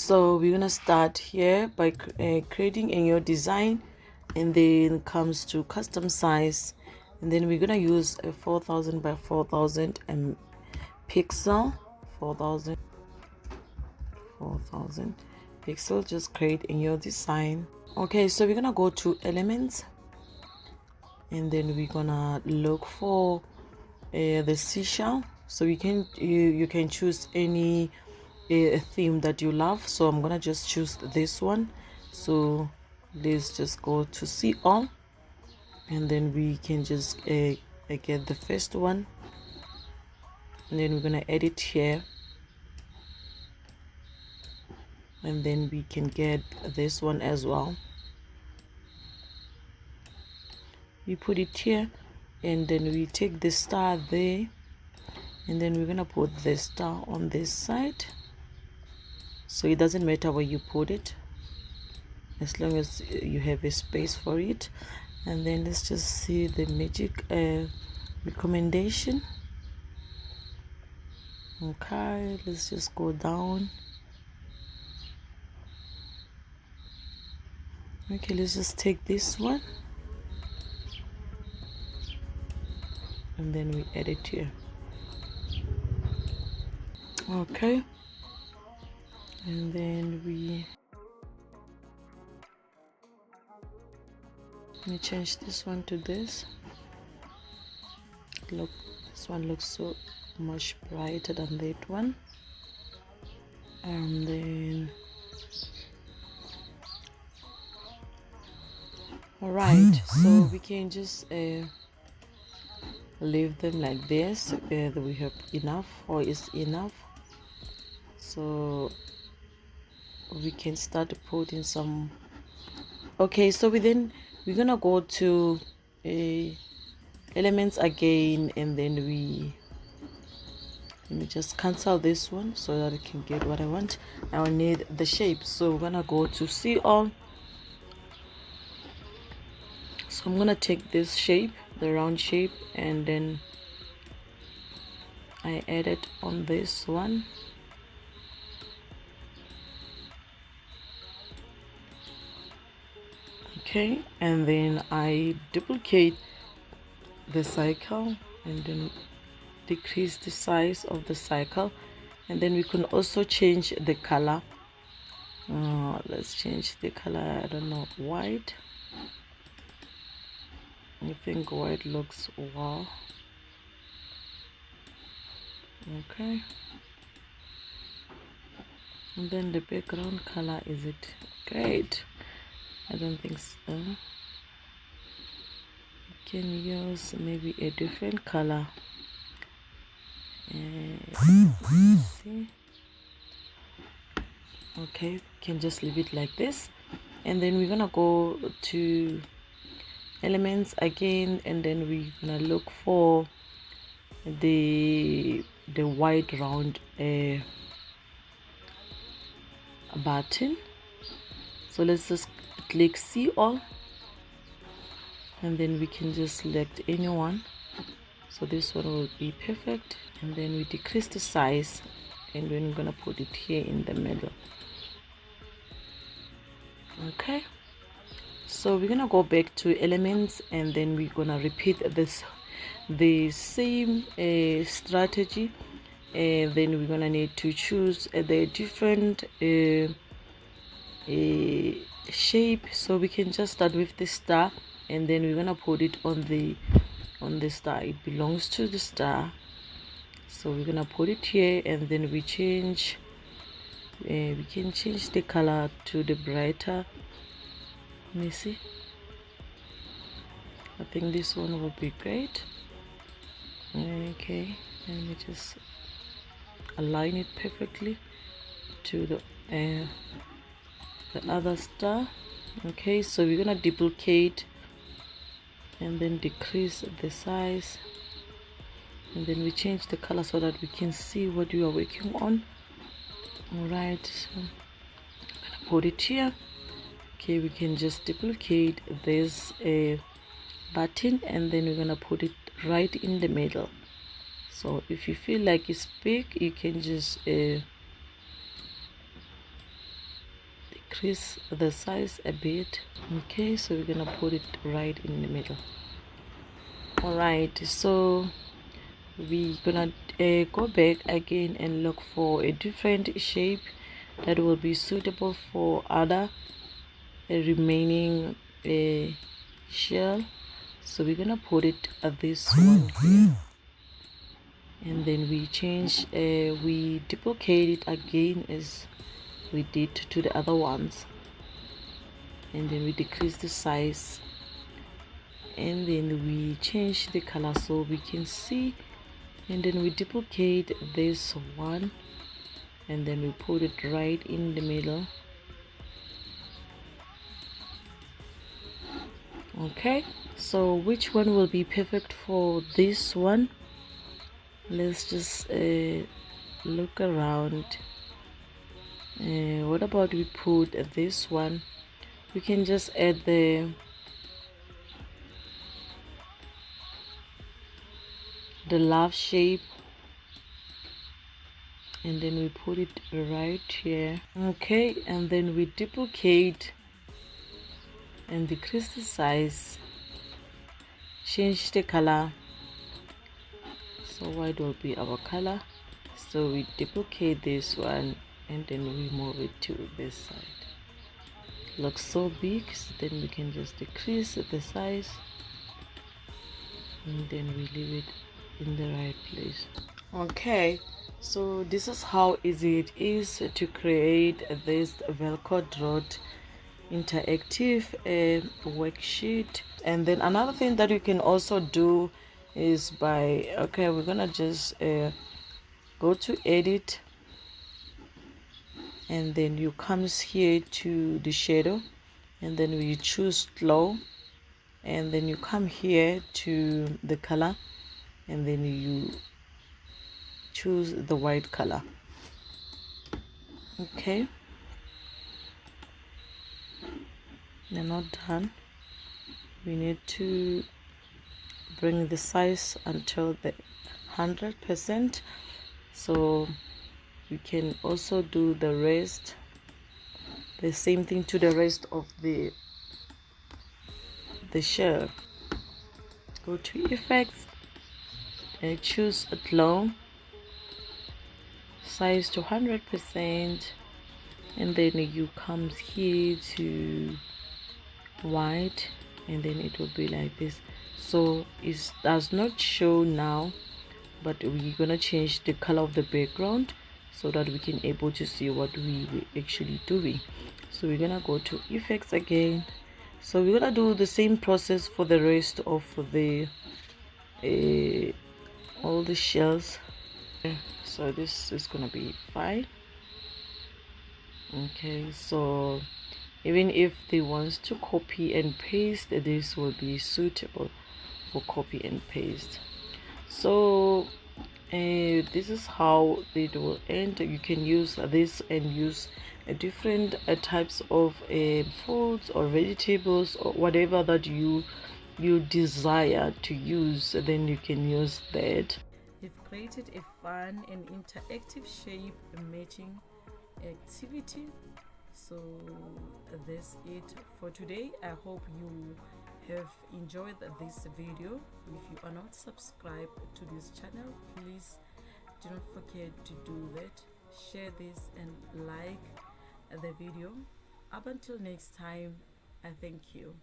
So we're gonna start here by creating a new design, and then comes to custom size, and then we're gonna use a 4000 by 4000 pixel. 4000 pixel. Just create a new design. Okay, so we're gonna go to elements, and then we're gonna look for the seashell. So you can choose any theme that you love. So I'm gonna just choose this one. So let's just go to see all, and then we can just get the first one, and then we're gonna edit here, and then we can get this one as well. We put it here, and then we take the star there, and then we're gonna put the star on this side. So it doesn't matter where you put it, as long as you have a space for it. And then let's just see the magic recommendation. Okay, let's just go down. Okay, let's just take this one, and then we edit here. Okay, and then let me change this one to this. Look, this one looks so much brighter than that one. And then all right, so we can just leave them like this. We have enough, or is enough. So we can start putting some. Okay, so we're gonna go to elements again, and then let me just cancel this one so that I can get what I want. I will need the shape, so we're gonna go to see all. So I'm gonna take this shape, the round shape, and then I add it on this one. Okay, and then I duplicate the cycle, and then decrease the size of the cycle, and then we can also change the color. Let's change the color. I don't know, white. I think white looks wow. Okay, and then the background color, is it great? I don't think so. You can use maybe a different color. See, okay, can just leave it like this, and then we're gonna go to elements again, and then we're gonna look for the white round button. So let's just click see all, and then we can just select anyone. So this one will be perfect, and then we decrease the size, and then we're gonna put it here in the middle. Okay, so we're gonna go back to elements, and then we're gonna repeat the same strategy, and then we're gonna need to choose the different shape. So we can just start with the star, and then we're gonna put it on the star. It belongs to the star, so we're gonna put it here, and then we can change the color to the brighter. Let me see, I think this one will be great. Okay, let me just align it perfectly to the other star. Okay, so we're gonna duplicate, and then decrease the size, and then we change the color so that we can see what we are working on. All right, so I'm gonna put it here. Okay, we can just duplicate this button, and then we're gonna put it right in the middle. So if you feel like it's big, you can just decrease the size a bit. Okay, so we're gonna put it right in the middle. All right, so we're gonna go back again and look for a different shape that will be suitable for other remaining shell. So we're gonna put it at this one here, and then we change we duplicate it again as we did to the other ones, and then we decrease the size, and then we change the color so we can see, and then we duplicate this one, and then we put it right in the middle. Okay, so which one will be perfect for this one? Let's just look around. What about we put this one? We can just add the love shape, and then we put it right here. Okay, and then we duplicate and decrease the size, change the color, so white will be our color. So we duplicate this one, and then we move it to this side. Looks so big, so then we can just decrease the size, and then we leave it in the right place. Okay, so this is how easy it is to create this Velcro dot interactive worksheet. And then another thing that you can also do is by, okay, we're gonna just go to edit, and then you comes here to the shadow, and then we choose glow, and then you come here to the color, and then you choose the white color. Okay, they're not done. We need to bring the size until the 100%, so we can also do the rest, the same thing to the rest of the shell. Go to effects and choose a glow, size to 100%, and then you comes here to white, and then it will be like this. So it does not show now, but we're gonna change the color of the background so that we can able to see what we were actually doing. So we're gonna go to effects again. So we're gonna do the same process for the rest of the all the shells. So this is gonna be fine. Okay, so even if they want to copy and paste, this will be suitable for copy and paste. So this is how it will end. You can use this and use different types of foods or vegetables or whatever that you desire to use, then you can use that. You've created a fun and interactive shape matching activity. So that's it for today. I hope you have enjoyed this video. If you are not subscribed to this channel, please do not forget to do that. Share this and like the video. Up until next time, I thank you.